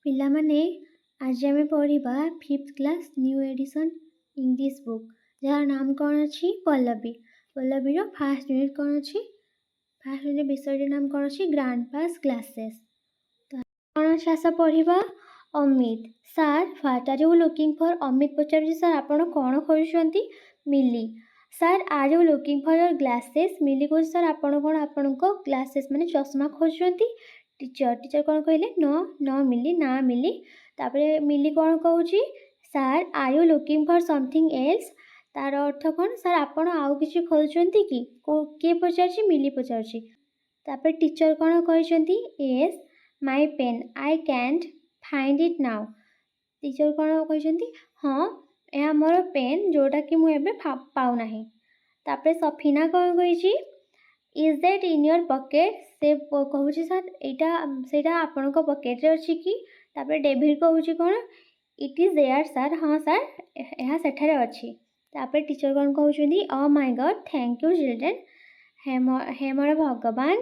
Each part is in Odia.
ପିଲାମାନେ ଆଜି ଆମେ ପଢ଼ିବା 5th class new Edison English book ଯାହାର ନାମ କ'ଣ ଅଛି ପଲ୍ଲବୀ। ପଲ୍ଲବୀର ଫାର୍ଷ୍ଟ ୟୁନିଟ୍ କ'ଣ ଅଛି? ଫାର୍ଷ୍ଟ ୟୁନିଟ୍ ବିଷୟଟିର ନାମ କ'ଣ ଅଛି? Grandpa's glasses. ତ କ'ଣ ଅଛି ଆସ ପଢ଼ିବା। Amit, sir what are you looking for? Amit ପଚାରୁଛି ସାର୍ ଆପଣ କ'ଣ ଖୋଜୁଛନ୍ତି? Mili, sir are you looking for your glasses? Mili କହୁଛି ସାର୍ ଆପଣ କ'ଣ ଆପଣଙ୍କ ଗ୍ଲାସେସ୍ ମାନେ ଚଷମା ଖୋଜୁଛନ୍ତି? ଟିଚର କ'ଣ କହିଲେ? ନ ମିଲି, ନା ମିଲି। ତାପରେ ମିଲି କ'ଣ କହୁଛି? Sir are you looking for something else? ତାର ଅର୍ଥ କ'ଣ? ସାର୍ ଆପଣ ଆଉ କିଛି ଖୋଜୁଛନ୍ତି କି? କିଏ ପଚାରୁଛି? ମିଲି ପଚାରୁଛି। ତାପରେ ଟିଚର କ'ଣ କହିଛନ୍ତି? Yes my pen, I can't find it now. Teacher କ'ଣ କହିଛନ୍ତି? ହଁ ଏହା ମୋର ପେନ୍ ଯେଉଁଟାକି ମୁଁ ଏବେ ପାଉନାହିଁ। ତାପରେ ସଫିନା କ'ଣ କହିଛି? Is that in your pocket? ସେ କହୁଛି ସାର୍ ସେଇଟା ଆପଣଙ୍କ ପକେଟ୍ରେ ଅଛି କି? ତାପରେ ଡେଭିଡ୍ କହୁଛି କ'ଣ? It is there sir. ହଁ ସାର୍ ଏହା ସେଠାରେ ଅଛି। ତାପରେ ଟିଚର କ'ଣ କହୁଛନ୍ତି? Oh my god thank you children. ହେ ମୋର ଭଗବାନ।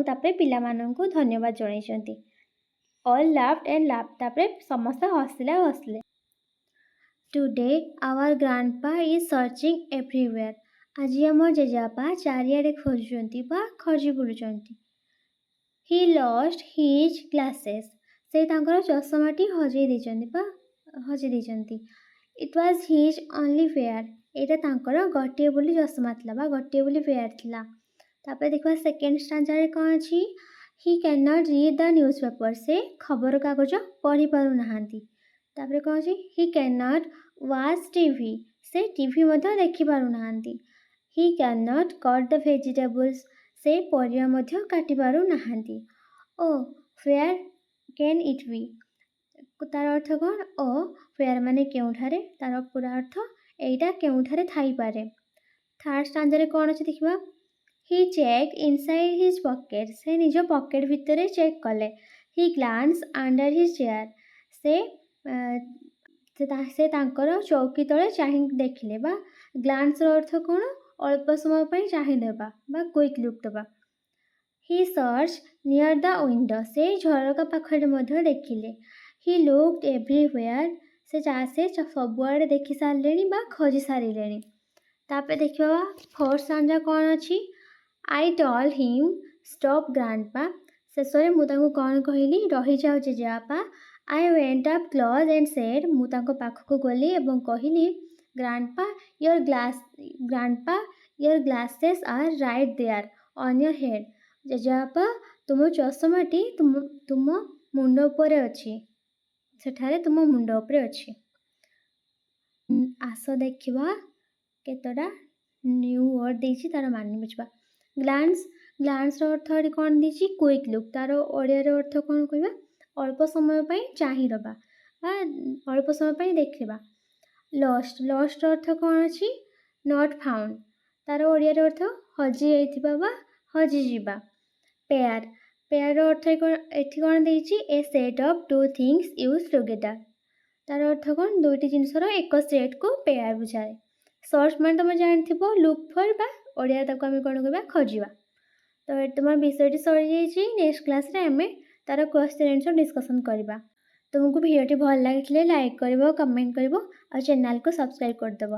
ତାପରେ ପିଲାମାନଙ୍କୁ ଧନ୍ୟବାଦ ଜଣାଇଛନ୍ତି। All laughed and laughed. ତାପରେ ସମସ୍ତେ ହସିଲେ ଆଉ ହସିଲେ। Today our grandpa is searching everywhere. ଆଜି ଆମ ଜେଜେବାପା ଚାରିଆଡ଼େ ଖୋଜୁଛନ୍ତି ବା ଖୋଜି ବୁଲୁଛନ୍ତି। He lost his glasses. ସେ ତାଙ୍କର ଚଷମାଟି ହଜେଇ ଦେଇଛନ୍ତି। It was his only pair. ଏଇଟା ତାଙ୍କର ଗୋଟିଏ ବୋଲି ଚଷମା ଥିଲା ବା ଗୋଟିଏ ବୋଲି ପେୟାର ଥିଲା। ତାପରେ ଦେଖିବା ସେକେଣ୍ଡ ଷ୍ଟାଞ୍ଜାରେ କ'ଣ ଅଛି? He can not read the newspaper. ସେ ଖବରକାଗଜ ପଢ଼ିପାରୁନାହାନ୍ତି। ତାପରେ କ'ଣ ଅଛି? He can not watch TV. ସେ ଟିଭି ମଧ୍ୟ ଦେଖିପାରୁନାହାନ୍ତି। He can not cut the vegetables. ସେ ପରିବା ମଧ୍ୟ କାଟି ପାରୁନାହାନ୍ତି। Oh where can it be? ତାର ଅର୍ଥ କ'ଣ? ଓ ହ୍ୱେୟାର ମାନେ କେଉଁଠାରେ, ତାର ପୁରା ଅର୍ଥ ଏଇଟା କେଉଁଠାରେ ଥାଇପାରେ। ଥାର୍ଡ଼ ଷ୍ଟାଞ୍ଜାରେ କ'ଣ ଅଛି ଦେଖିବା। ହି ଚେକ୍ ଇନସାଇଡ୍ ହିଜ୍ ପକେଟ୍। ସେ ନିଜ ପକେଟ୍ ଭିତରେ ଚେକ୍ କଲେ। ହି ଗ୍ଲାନ୍ସ ଆଣ୍ଡର ହିଜ୍ ଚେୟାର। ସେ ତାଙ୍କର ଚୌକି ତଳେ ଚାହିଁ ଦେଖିଲେ ବା ଗ୍ଲାନ୍ସର ଅର୍ଥ କ'ଣ? ଅଳ୍ପ ସମୟ ପାଇଁ ଚାହିଁ ଦେବା ବା କ୍ୱିକ୍ ଲୁକ୍ ଦେବା। ହି ସର୍ଚ୍ଚ ନିୟର ଦ ୱିଣ୍ଡୋ। ସେ ଝରକା ପାଖରେ ମଧ୍ୟ ଦେଖିଲେ। ହି ଲୁକ୍ଡ ଏଭ୍ରିୱେୟାର। ସେ ସବୁଆଡ଼େ ଦେଖି ସାରିଲେଣି ବା ଖୋଜି ସାରିଲେଣି। ତାପରେ ଦେଖିବା ଫୋର୍ଥ ଷ୍ଟାଞ୍ଜା କ'ଣ ଅଛି? I told him stop grandpa. ଶେଷରେ ମୁଁ ତାଙ୍କୁ କ'ଣ କହିଲି? ରହିଯାଅ ଜେଜେବାପା। I went up close and said. ମୁଁ ତାଙ୍କ ପାଖକୁ ଗଲି ଏବଂ କହିଲି grandpa your glasses are right there on your head. ଜେଜେବାପା ତୁମ ଚଷମାଟି ତୁମ ମୁଣ୍ଡ ଉପରେ ଅଛି। ସେଠାରେ ତୁମ ମୁଣ୍ଡ ଉପରେ ଅଛି। ଆସ ଦେଖିବା କେତେଟା ନ୍ୟୁ ୱାର୍ଡ଼ ଦେଇଛି ତାର ମାନେ ବୁଝିବା। ଗ୍ଲାନ୍ସର ଅର୍ଥ ଏଠି କ'ଣ ଦେଇଛି? Quick look. ତାର ଓଡ଼ିଆର ଅର୍ଥ କ'ଣ କହିବା? ଅଳ୍ପ ସମୟ ପାଇଁ ଚାହିଁ ଦେବା ବା ଅଳ୍ପ ସମୟ ପାଇଁ ଦେଖିବା। ଲଷ୍ଟର ଅର୍ଥ କ'ଣ ଅଛି? ନଟ୍ ଫାଉଣ୍ଡ। ତାର ଓଡ଼ିଆର ଅର୍ଥ ହଜିଯାଇଥିବା ବା ହଜିଯିବା। ପେୟାରର ଅର୍ଥ ଏଠି କ'ଣ ଦେଇଛି? A set of two things use together. ତାର ଅର୍ଥ କ'ଣ? ଦୁଇଟି ଜିନିଷର ଏକ ସେଟ୍କୁ ପେୟାର ବୁଝାଏ। ସର୍ଚ୍ଚ ମାନେ ତୁମେ ଜାଣିଥିବ ଲୁକ୍ ଫର୍ ବା ଓଡ଼ିଆରେ ତାକୁ ଆମେ କ'ଣ କହିବା? ଖୋଜିବା। ତ ତୁମର ବିଷୟଟି ସରିଯାଇଛି। ନେକ୍ସଟ କ୍ଲାସ୍ରେ ଆମେ ତାର କ୍ୱେଶ୍ଚନ୍ ଆନ୍ସର୍ ଡିସ୍କସନ୍ କରିବା। ତୁମକୁ ଭିଡ଼ିଓଟି ଭଲ ଲାଗିଥିଲେ ଲାଇକ୍ କରିବ, କମେଣ୍ଟ କରିବ ଆଉ ଚ୍ୟାନେଲକୁ ସବସ୍କ୍ରାଇବ୍ କରିଦେବ।